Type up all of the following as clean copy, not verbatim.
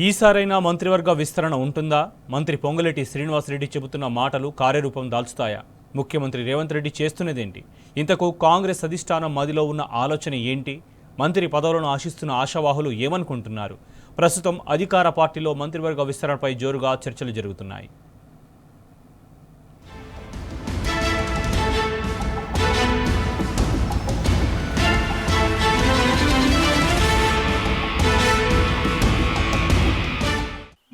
ఈసారైనా మంత్రివర్గ విస్తరణ ఉంటుందా? మంత్రి పొంగులేటి శ్రీనివాసరెడ్డి చెబుతున్న మాటలు కార్యరూపం దాల్చుతాయా? ముఖ్యమంత్రి రేవంత్ రెడ్డి చేస్తున్నదేంటి? ఇంతకు కాంగ్రెస్ అధిష్టానం మదిలో ఉన్న ఆలోచన ఏంటి? మంత్రి పదవులను ఆశిస్తున్న ఆశావాహులు ఏమనుకుంటున్నారు? ప్రస్తుతం అధికార పార్టీలో మంత్రివర్గ విస్తరణపై జోరుగా చర్చలు జరుగుతున్నాయి.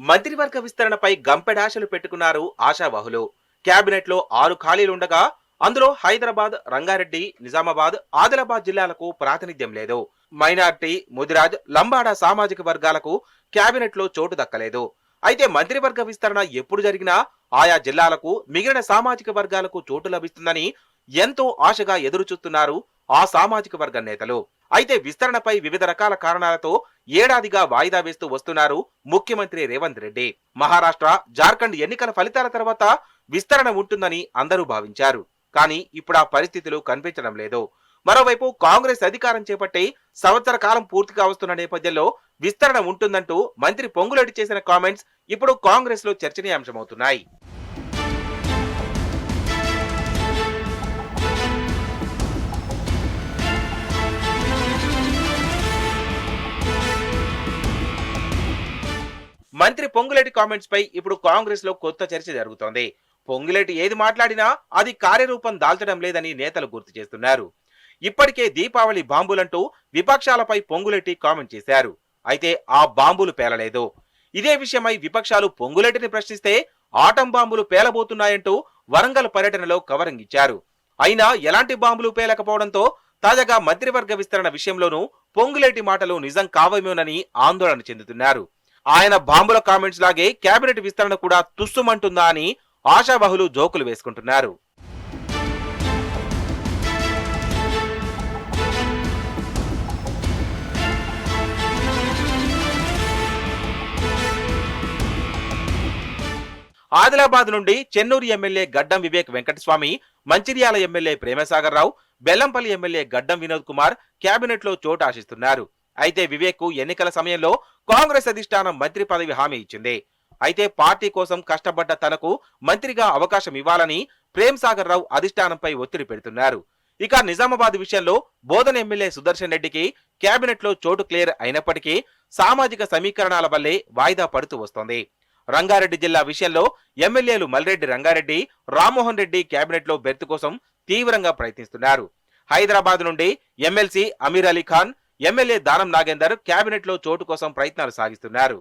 మంత్రివర్గ విస్తరణపై గంపెడాశలు పెట్టుకున్నారు ఆశావాహులు. కేబినెట్ లో 6 ఖాళీలుండగా అందులో హైదరాబాద్, రంగారెడ్డి, నిజామాబాద్, ఆదిలాబాద్ జిల్లాలకు ప్రాతినిధ్యం లేదు. మైనార్టీ, ముదిరాజ్, లంబాడా సామాజిక వర్గాలకు కేబినెట్ లో చోటు దక్కలేదు. అయితే మంత్రివర్గ విస్తరణ ఎప్పుడు జరిగినా ఆయా జిల్లాలకు, మిగిలిన సామాజిక వర్గాలకు చోటు లభిస్తుందని ఎంతో ఆశగా ఎదురుచూస్తున్నారు ఆ సామాజిక వర్గ నేతలు. అయితే విస్తరణపై వివిధ రకాల కారణాలతో ఏడాదిగా వాయిదా వేస్తూ వస్తున్నారు ముఖ్యమంత్రి రేవంత్ రెడ్డి. మహారాష్ట్ర, జార్ఖండ్ ఎన్నికల ఫలితాల తర్వాత విస్తరణ ఉంటుందని అందరూ భావించారు. కానీ ఇప్పుడు ఆ పరిస్థితులు కనిపించడం లేదు. మరోవైపు కాంగ్రెస్ అధికారం చేపట్టి సంవత్సర కాలం పూర్తిగా వస్తున్న నేపథ్యంలో విస్తరణ ఉంటుందంటూ మంత్రి పొంగులేటి చేసిన కామెంట్స్ ఇప్పుడు కాంగ్రెస్ లో చర్చనీయాంశమవుతున్నాయి. మంత్రి పొంగులేటి కామెంట్స్ పై ఇప్పుడు కాంగ్రెస్ లో కొత్త చర్చ జరుగుతోంది. పొంగులేటి ఏది మాట్లాడినా అది కార్యరూపం దాల్చడం లేదని నేతలు గుర్తు చేస్తున్నారు. ఇప్పటికే దీపావళి బాంబులంటూ విపక్షాలపై పొంగులేటి కామెంట్ చేశారు. అయితే ఆ బాంబులు పేలలేదు. ఇదే విషయమై విపక్షాలు పొంగులేటిని ప్రశ్నిస్తే ఆటం బాంబులు పేలబోతున్నాయంటూ వరంగల్ పర్యటనలో కవరింగ్ ఇచ్చారు. అయినా ఎలాంటి బాంబులు పేలకపోవడంతో తాజాగా మంత్రివర్గ విస్తరణ విషయంలోనూ పొంగులేటి మాటలు నిజం కావేమోనని ఆందోళన చెందుతున్నారు. ఆయన బాంబుల కామెంట్స్ లాగే కేబినెట్ విస్తరణ కూడా తుస్సుమంటుందా అని ఆశావహులు జోకులు వేసుకుంటున్నారు. ఆదిలాబాద్ నుండి చెన్నూరు ఎమ్మెల్యే గడ్డం వివేక్ వెంకటస్వామి, మంచిర్యాల ఎమ్మెల్యే ప్రేమసాగర్ రావు, బెల్లంపల్లి ఎమ్మెల్యే గడ్డం వినోద్ కుమార్ కేబినెట్ లో చోటు ఆశిస్తున్నారు. అయితే వివేక్ కు ఎన్నికల సమయంలో కాంగ్రెస్ అధిష్టానం మంత్రి పదవి హామీ ఇచ్చింది. అయితే పార్టీ కోసం కష్టపడ్డ తనకు మంత్రిగా అవకాశం ఇవ్వాలని ప్రేమసాగర్ రావు అధిష్టానంపై ఒత్తిడి పెడుతున్నారు. ఇక నిజామాబాద్ విషయంలో బోధన ఎమ్మెల్యే సుదర్శన్ రెడ్డికి కేబినెట్ లో చోటు క్లియర్ అయినప్పటికీ సామాజిక సమీకరణాల వల్లే వాయిదా పడుతూ వస్తోంది. రంగారెడ్డి జిల్లా విషయంలో ఎమ్మెల్యేలు మల్రెడ్డి రంగారెడ్డి, రామ్మోహన్ రెడ్డి కేబినెట్ లో బెర్త్ కోసం తీవ్రంగా ప్రయత్నిస్తున్నారు. హైదరాబాద్ నుండి MLC Aamir Ali Khan, MLA Danam Nagender cabinet లో చోటు కోసం ప్రయత్నాలు సాగిస్తున్నారు.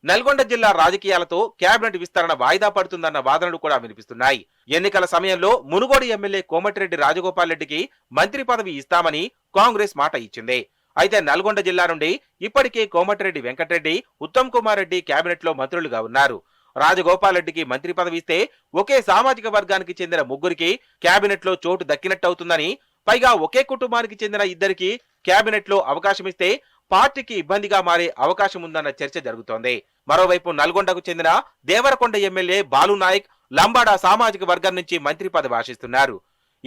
నల్గొండ జిల్లా రాజకీయాలతో కేబినెట్ విస్తరణ వాయిదా పడుతుందన్న వాదనలు కూడా వినిపిస్తున్నాయి. ఎన్నికల సమయంలో మునుగోడు ఎమ్మెల్యే కోమటిరెడ్డి రాజగోపాల్ రెడ్డికి మంత్రి పదవి ఇస్తామని కాంగ్రెస్ మాట ఇచ్చింది. అయితే నల్గొండ జిల్లా నుండి ఇప్పటికే కోమటిరెడ్డి వెంకటరెడ్డి, ఉత్తమ్ కుమార్ రెడ్డి కేబినెట్ లో మంత్రులుగా ఉన్నారు. రాజగోపాల్ రెడ్డికి మంత్రి పదవి ఇస్తే ఒకే సామాజిక వర్గానికి చెందిన ముగ్గురికి కేబినెట్ లో చోటు దక్కినట్టవుతుందని, పైగా ఒకే కుటుంబానికి చెందిన ఇద్దరికి కేబినెట్ లో అవకాశం ఇస్తే పార్టీకి ఇబ్బందిగా మారే అవకాశం ఉందన్న చర్చ జరుగుతోంది. మరోవైపు నల్గొండకు చెందిన దేవరకొండ ఎమ్మెల్యే బాలు నాయక్ లంబాడా సామాజిక వర్గం నుంచి మంత్రి పదవి ఆశిస్తున్నారు.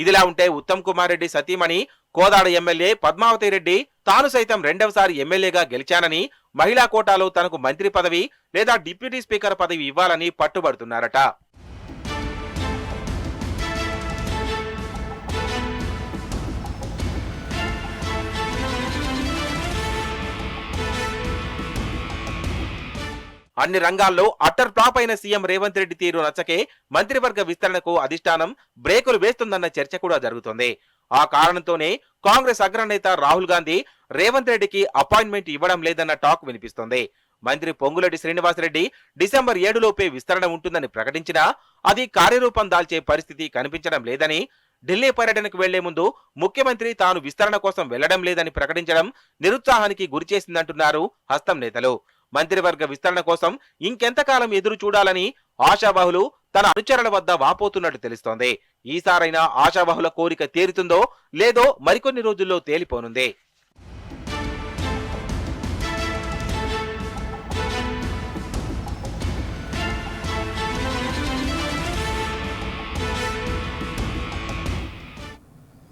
ఇదిలా ఉంటే ఉత్తమ్ కుమార్ రెడ్డి సతీమణి కోదాడ ఎమ్మెల్యే పద్మావతి రెడ్డి తాను సైతం రెండవసారి ఎమ్మెల్యేగా గెలిచానని, మహిళా కోటాలో తనకు మంత్రి పదవి లేదా డిప్యూటీ స్పీకర్ పదవి ఇవ్వాలని పట్టుబడుతున్నారట. అన్ని రంగాల్లో అట్టర్ ఫ్లాప్ అయిన సీఎం రేవంత్ రెడ్డి తీరు నచ్చకే మంత్రివర్గ విస్తరణకు అధిష్టానం బ్రేకులు వేస్తుందన్న చర్చ కూడా జరుగుతోంది. ఆ కారణంతోనే కాంగ్రెస్ అగ్రనేత రాహుల్ గాంధీ రేవంత్ రెడ్డికి అపాయింట్మెంట్ ఇవ్వడం లేదన్న టాక్ వినిపిస్తోంది. మంత్రి పొంగులేటి శ్రీనివాసరెడ్డి డిసెంబర్ 7 లోపే విస్తరణ ఉంటుందని ప్రకటించినా అది కార్యరూపం దాల్చే పరిస్థితి కనిపించడం లేదని, ఢిల్లీ పర్యటనకు వెళ్లే ముందు ముఖ్యమంత్రి తాను విస్తరణ కోసం వెళ్లడం లేదని ప్రకటించడం నిరుత్సాహానికి గురిచేసిందంటున్నారు హస్తం నేతలు. మంత్రివర్గ విస్తరణ కోసం ఇంకెంతకాలం ఎదురు చూడాలని ఆశావాహులు తన అనుచరుల వద్ద వాపోతున్నట్టు తెలుస్తోంది. ఈసారైనా ఆశావాహుల కోరిక తీరుతుందో లేదో మరికొన్ని రోజుల్లో తేలిపోనుంది.